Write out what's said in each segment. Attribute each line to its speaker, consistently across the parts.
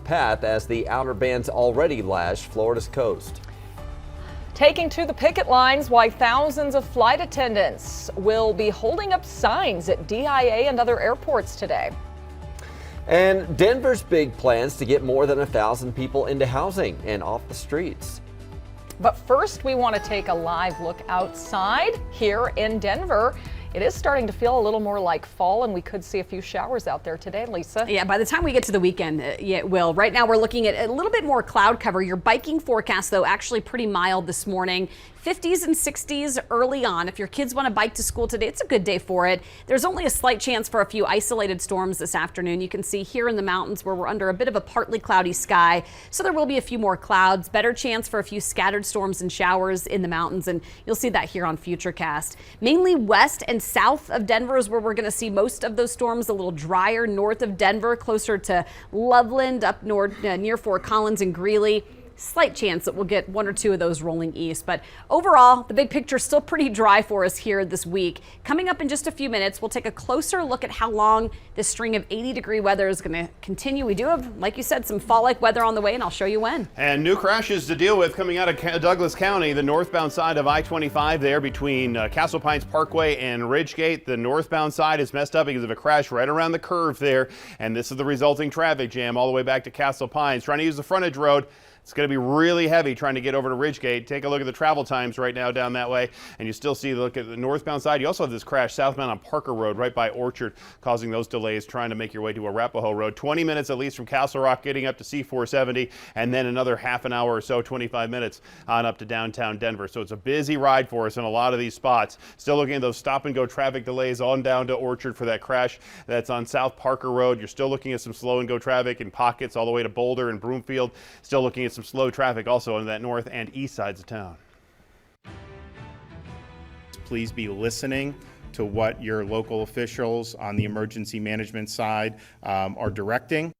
Speaker 1: path as the outer bands already lash Florida's coast.
Speaker 2: Taking to the picket lines why thousands of flight attendants will be holding up signs at DIA and other airports today.
Speaker 1: And Denver's big plans to get more than 1,000 people into housing and off the streets.
Speaker 2: But first, we want to take a live look outside here in Denver. It is starting to feel a little more like fall, and we could see a few showers out there today, Lisa.
Speaker 3: Yeah, by the time we get to the weekend, yeah, it will. Right now, we're looking at a little bit more cloud cover. Your biking forecast, though, actually pretty mild this morning. 50s and 60s early on. If your kids want to bike to school today, it's a good day for it. There's only a slight chance for a few isolated storms this afternoon. You can see here in the mountains where we're under a bit of a partly cloudy sky. So there will be a few more clouds, better chance for a few scattered storms and showers in the mountains. And you'll see that here on Futurecast. Mainly west and south of Denver is where we're going to see most of those storms. A little drier north of Denver, closer to Loveland, up north near Fort Collins and Greeley. Slight chance that we'll get one or two of those rolling east. But overall, the big picture is still pretty dry for us here this week. Coming up in just a few minutes, we'll take a closer look at how long this string of 80-degree weather is going to continue. We do have, like you said, some fall-like weather on the way, and I'll show you when.
Speaker 4: And new crashes to deal with coming out of Douglas County, the northbound side of I-25 there between Castle Pines Parkway and Ridgegate. The northbound side is messed up because of a crash right around the curve there, and this is the resulting traffic jam all the way back to Castle Pines. Trying to use the frontage road. It's going to be really heavy trying to get over to Ridgegate. Take a look at the travel times right now down that way, and you still see, look at the northbound side. You also have this crash southbound on Parker Road right by Orchard, causing those delays trying to make your way to Arapahoe Road. 20 minutes at least from Castle Rock getting up to C470, and then another half an hour or so, 25 minutes on up to downtown Denver. So it's a busy ride for us in a lot of these spots. Still looking at those stop-and-go traffic delays on down to Orchard for that crash that's on South Parker Road. You're still looking at some slow-and-go traffic in pockets all the way to Boulder and Broomfield. Still looking at some slow traffic also on that north and east sides of town.
Speaker 5: Please be listening to what your local officials on the emergency management side are directing.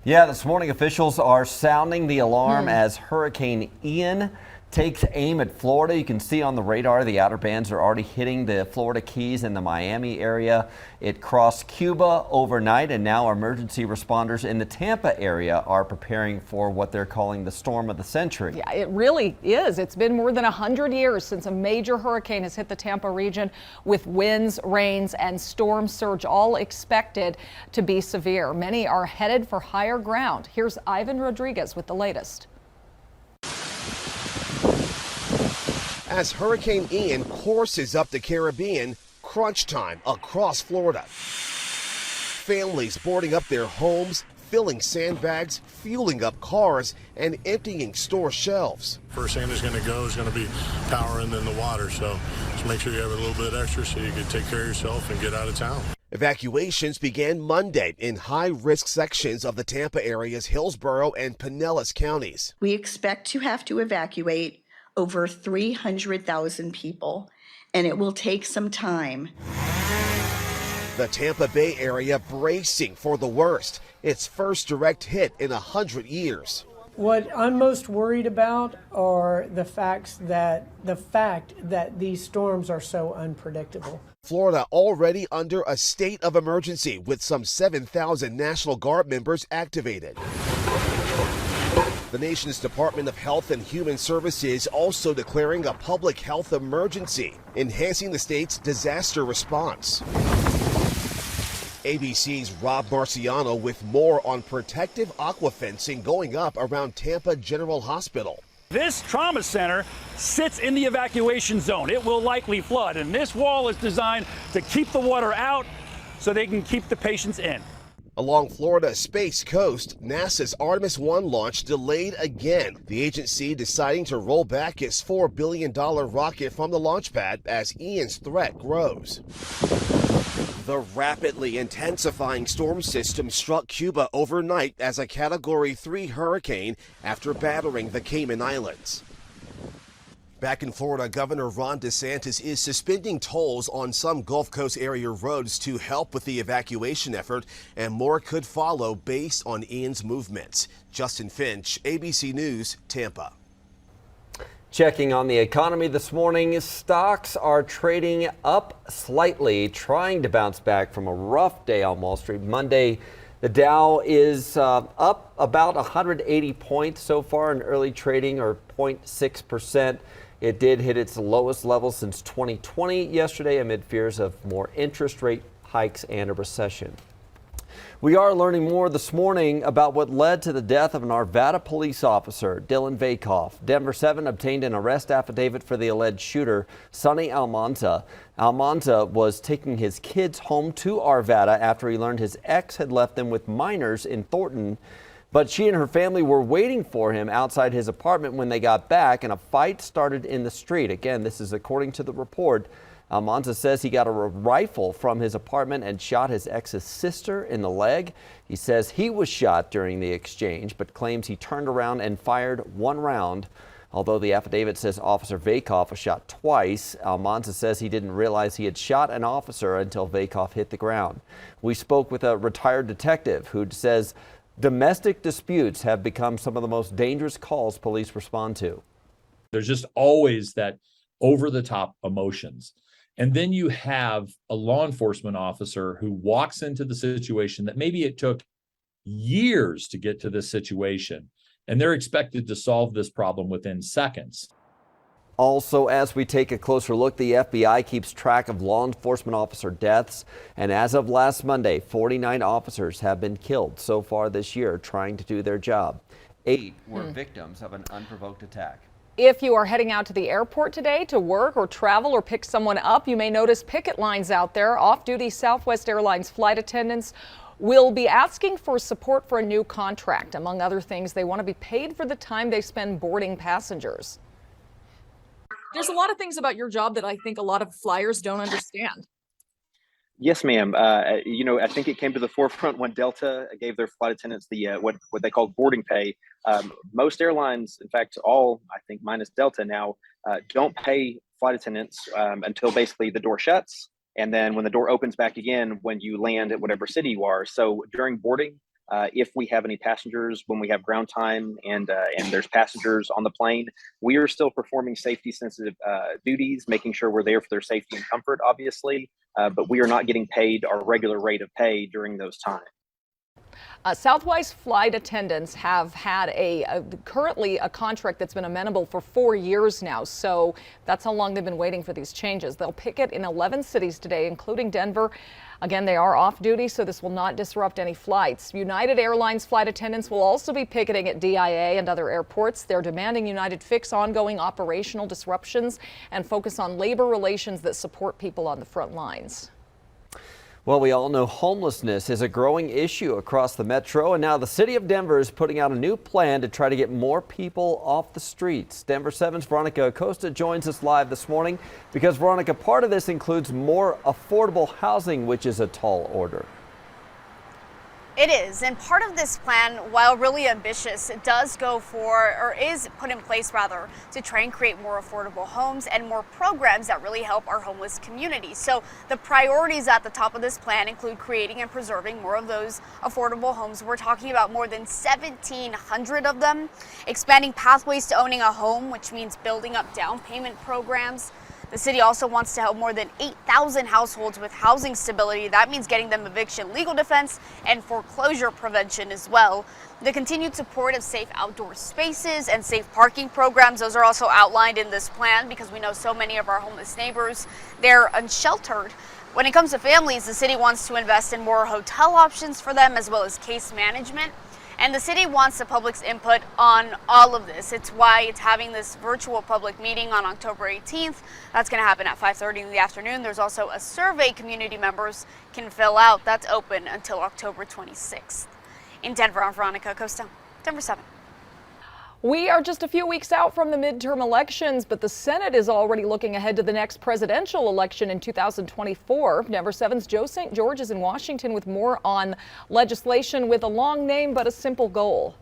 Speaker 1: Yeah, this morning officials are sounding the alarm as Hurricane Ian takes aim at Florida. You can see on the radar the outer bands are already hitting the Florida Keys and the Miami area. It crossed Cuba overnight, and now emergency responders in the Tampa area are preparing for what they're calling the storm of the century.
Speaker 2: Yeah, it really is. It's been more than 100 years since a major hurricane has hit the Tampa region, with winds, rains, and storm surge all expected to be severe. Many are headed for higher ground. Here's Ivan Rodriguez with the latest.
Speaker 6: As Hurricane Ian courses up the Caribbean, crunch time across Florida. Families boarding up their homes, filling sandbags, fueling up cars, and emptying store shelves.
Speaker 7: First thing that's going to go is going to be power and then the water, so just make sure you have a little bit extra so you can take care of yourself and get out of town.
Speaker 6: Evacuations began Monday in high-risk sections of the Tampa area's Hillsborough and Pinellas counties.
Speaker 8: We expect to have to evacuate over 300,000 people, and it will take some time.
Speaker 6: The Tampa Bay area bracing for the worst, its first direct hit in 100 years.
Speaker 9: What I'm most worried about are the fact that these storms are so unpredictable.
Speaker 6: Florida already under a state of emergency with some 7,000 National Guard members activated. The nation's Department of Health and Human Services also declaring a public health emergency, enhancing the state's disaster response. ABC's Rob Marciano with more on protective aqua fencing going up around Tampa General Hospital.
Speaker 10: This trauma center sits in the evacuation zone. It will likely flood, and this wall is designed to keep the water out so they can keep the patients in.
Speaker 6: Along Florida's Space Coast, NASA's Artemis 1 launch delayed again. The agency deciding to roll back its $4 billion rocket from the launch pad as Ian's threat grows. The rapidly intensifying storm system struck Cuba overnight as a Category 3 hurricane after battering the Cayman Islands. Back in Florida, Governor Ron DeSantis is suspending tolls on some Gulf Coast area roads to help with the evacuation effort, and more could follow based on Ian's movements. Justin Finch, ABC News, Tampa.
Speaker 1: Checking on the economy this morning, stocks are trading up slightly, trying to bounce back from a rough day on Wall Street Monday. The Dow is up about 180 points so far in early trading, or 0.6%. It did hit its lowest level since 2020 yesterday amid fears of more interest rate hikes and a recession. We are learning more this morning about what led to the death of an Arvada police officer, Dylan Vakoff. Denver 7 obtained an arrest affidavit for the alleged shooter, Sonny Almanza. Almanza was taking his kids home to Arvada after he learned his ex had left them with minors in Thornton. But she and her family were waiting for him outside his apartment when they got back, and a fight started in the street. Again, this is according to the report. Almanza says he got a rifle from his apartment and shot his ex's sister in the leg. He says he was shot during the exchange, but claims he turned around and fired one round. Although the affidavit says Officer Vakoff was shot twice, Almanza says he didn't realize he had shot an officer until Vakoff hit the ground. We spoke with a retired detective who says domestic disputes have become some of the most dangerous calls police respond to.
Speaker 11: There's just always that over-the-top emotions. And then you have a law enforcement officer who walks into the situation that maybe it took years to get to this situation, and they're expected to solve this problem within seconds.
Speaker 1: Also, as we take a closer look, the FBI keeps track of law enforcement officer deaths. And as of last Monday, 49 officers have been killed so far this year trying to do their job. 8 were victims of an unprovoked attack.
Speaker 2: If you are heading out to the airport today to work or travel or pick someone up, you may notice picket lines out there. Off-duty Southwest Airlines flight attendants will be asking for support for a new contract. Among other things, they want to be paid for the time they spend boarding passengers.
Speaker 12: There's a lot of things about your job that I think a lot of flyers don't understand.
Speaker 13: Yes, ma'am. I think it came to the forefront when Delta gave their flight attendants the what they call boarding pay. Most airlines, in fact, all, I think, minus Delta now, don't pay flight attendants until basically the door shuts. And then when the door opens back again, when you land at whatever city you are. So during boarding, if we have any passengers, when we have ground time and there's passengers on the plane, we are still performing safety sensitive duties, making sure we're there for their safety and comfort, obviously, but we are not getting paid our regular rate of pay during those times.
Speaker 2: Southwest flight attendants have had currently a contract that's been amenable for 4 years now. So that's how long they've been waiting for these changes. They'll picket in 11 cities today, including Denver. Again, they are off duty, so this will not disrupt any flights. United Airlines flight attendants will also be picketing at DIA and other airports. They're demanding United fix ongoing operational disruptions and focus on labor relations that support people on the front lines.
Speaker 1: Well, we all know homelessness is a growing issue across the metro, and now the city of Denver is putting out a new plan to try to get more people off the streets. Denver 7's Veronica Acosta joins us live this morning because, Veronica, part of this includes more affordable housing, which is a tall order.
Speaker 14: It is, and part of this plan, while really ambitious, it does go for, or is put in place rather, to try and create more affordable homes and more programs that really help our homeless community. So the priorities at the top of this plan include creating and preserving more of those affordable homes. We're talking about more than 1,700 of them, expanding pathways to owning a home, which means building up down payment programs. The city also wants to help more than 8,000 households with housing stability. That means getting them eviction legal defense and foreclosure prevention as well. The continued support of safe outdoor spaces and safe parking programs, those are also outlined in this plan because we know so many of our homeless neighbors, they're unsheltered. When it comes to families, the city wants to invest in more hotel options for them as well as case management. And the city wants the public's input on all of this. It's why it's having this virtual public meeting on October 18th. That's going to happen at 5:30 in the afternoon. There's also a survey community members can fill out. That's open until October 26th. In Denver, I'm Veronica Acosta, Denver 7.
Speaker 2: We are just a few weeks out from the midterm elections, but the Senate is already looking ahead to the next presidential election in 2024. Denver 7's Joe St. George is in Washington with more on legislation with a long name but a simple goal.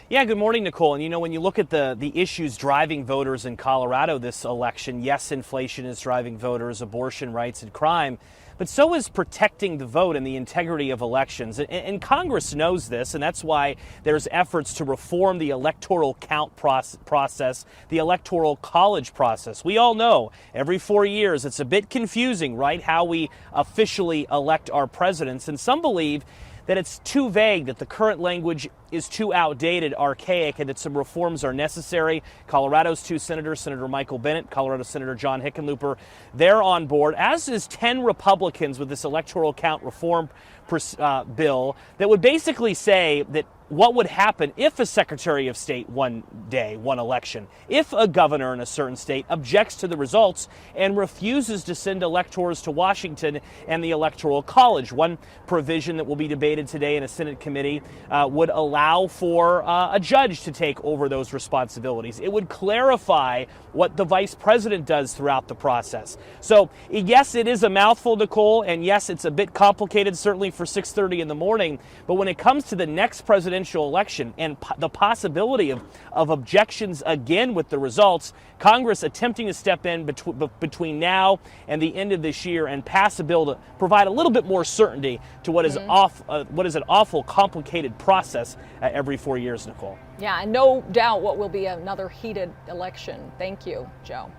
Speaker 15: Yeah, good morning, Nicole. And you know, when you look at the issues driving voters in Colorado this election, yes, inflation is driving voters, abortion rights and crime, but so is protecting the vote and the integrity of elections. And Congress knows this, and that's why there's efforts to reform the electoral count process, the electoral college process. We all know every 4 years it's a bit confusing, right, how we officially elect our presidents. And some believe that it's too vague, that the current language is too outdated, archaic, and that some reforms are necessary. Colorado's 2 senators, Senator Michael Bennet, Colorado Senator John Hickenlooper, they're on board, as is 10 Republicans with this electoral count reform bill that would basically say that what would happen if a Secretary of State one election, if a governor in a certain state objects to the results and refuses to send electors to Washington and the Electoral College. One provision that will be debated today in a Senate committee would allow for a judge to take over those responsibilities. It would clarify what the vice president does throughout the process. So yes, it is a mouthful, Nicole, and yes, it's a bit complicated, certainly for 6:30 in the morning, but when it comes to the next presidential election and the possibility of objections again with the results, Congress attempting to step in between now and the end of this year and pass a bill to provide a little bit more certainty to what is an awful complicated process every 4 years, Nicole.
Speaker 2: Yeah, and no doubt what will be another heated election. Thank you, Joe.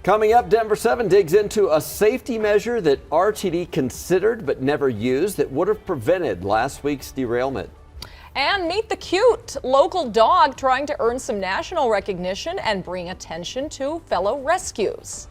Speaker 1: Coming up, Denver 7 digs into a safety measure that RTD considered but never used that would have prevented last week's derailment.
Speaker 2: And meet the cute local dog trying to earn some national recognition and bring attention to fellow rescues.